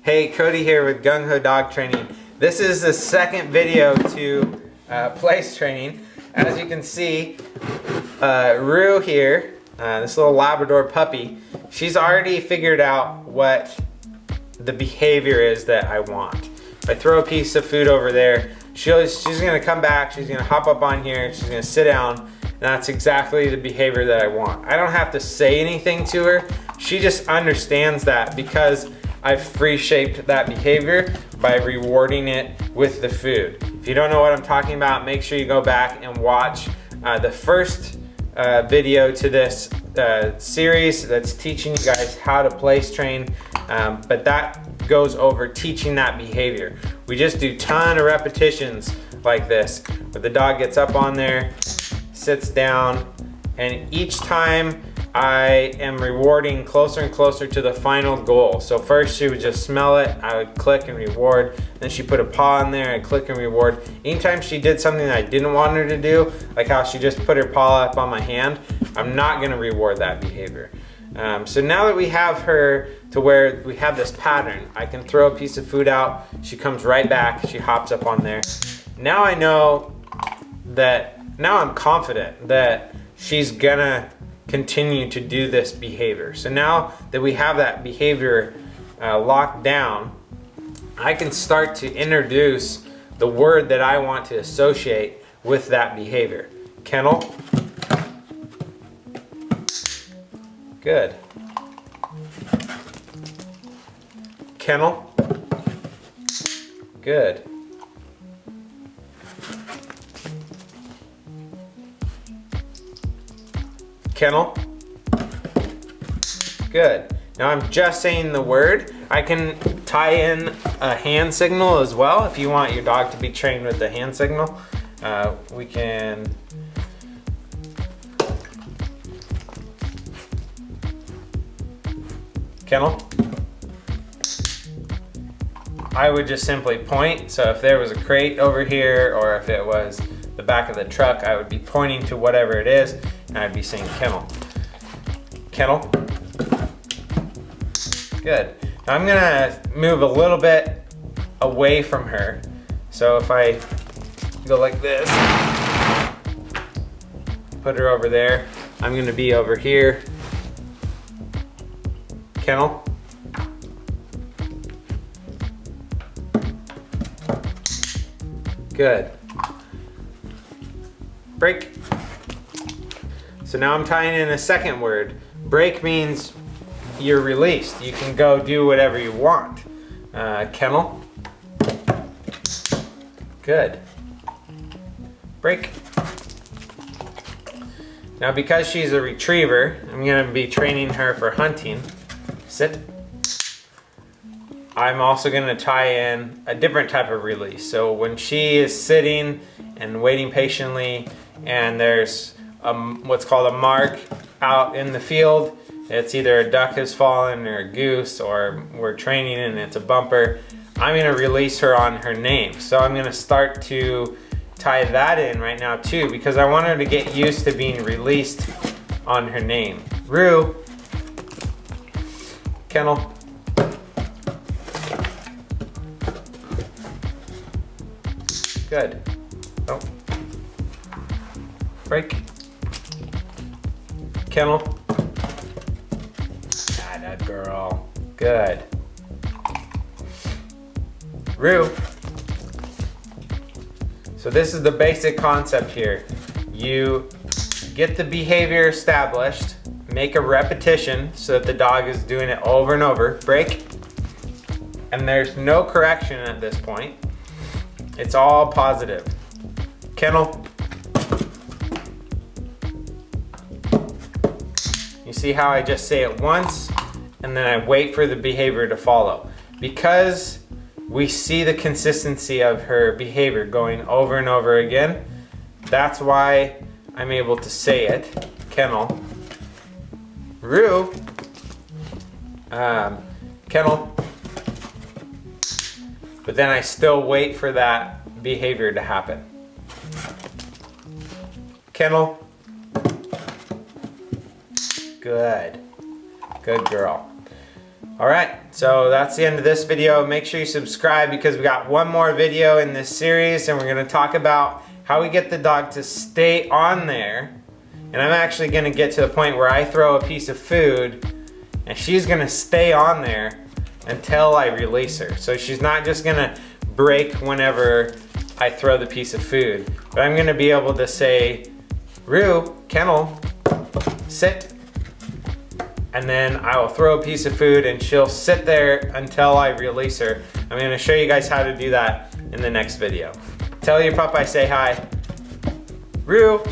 Hey, Cody here with Gung Ho Dog Training. This is the second video to place training. As you can see, Rue here, this little Labrador puppy, she's already figured out what the behavior is that I want. If I throw a piece of food over there, she's gonna come back, she's gonna hop up on here, she's gonna sit down, and that's exactly the behavior that I want. I don't have to say anything to her. She just understands that because I've free shaped that behavior by rewarding it with the food. If you don't know what I'm talking about, make sure you go back and watch the first video to this series that's teaching you guys how to place train, but that goes over teaching that behavior. We just do a ton of repetitions like this, where the dog gets up on there, sits down, and each time I am rewarding closer and closer to the final goal. So first she would just smell it, I would click and reward. Then she put a paw in there, I'd click and reward. Anytime she did something that I didn't want her to do, like how she just put her paw up on my hand, I'm not gonna reward that behavior. So now that we have her to where we have this pattern, I can throw a piece of food out, she comes right back, she hops up on there. Now I know that, now I'm confident that she's gonna continue to do this behavior. So now that we have that behavior locked down, I can start to introduce the word that I want to associate with that behavior. Kennel. Good. Kennel. Good. Kennel. Good. Now I'm just saying the word. I can tie in a hand signal as well if you want your dog to be trained with the hand signal. We can kennel. I would just simply point. So if there was a crate over here or if it was the back of the truck, I would be pointing to whatever it is and I'd be saying kennel. Kennel. Good. Now I'm gonna move a little bit away from her. So if I go like this, put her over there, I'm gonna be over here. Kennel. Good. Break. So now I'm tying in a second word. Break means you're released. You can go do whatever you want. Kennel. Good. Break. Now because she's a retriever, I'm going to be training her for hunting. Sit. I'm also going to tie in a different type of release. So when she is sitting and waiting patiently and there's what's called a mark out in the field, it's either a duck has fallen or a goose or we're training and it's a bumper, I'm going to release her on her name. So I'm going to start to tie that in right now too, because I want her to get used to being released on her name. Rue. Kennel. Good. Oh. Break. Kennel. Atta girl. Good. Rue. So this is the basic concept here. You get the behavior established, make a repetition so that the dog is doing it over and over. Break. And there's no correction at this point. It's all positive. Kennel. You see how I just say it once and then I wait for the behavior to follow. Because we see the consistency of her behavior going over and over again, that's why I'm able to say it. Kennel. Rue. Kennel. But then I still wait for that behavior to happen. Kennel. Good. Good girl. All right, so that's the end of this video. Make sure you subscribe because we got one more video in this series and we're gonna talk about how we get the dog to stay on there. And I'm actually gonna get to the point where I throw a piece of food and she's gonna stay on there until I release her. So she's not just gonna break whenever I throw the piece of food, but I'm gonna be able to say, Rue, kennel, sit. And then I will throw a piece of food and she'll sit there until I release her. I'm gonna show you guys how to do that in the next video. Tell your pup I say hi. Rue.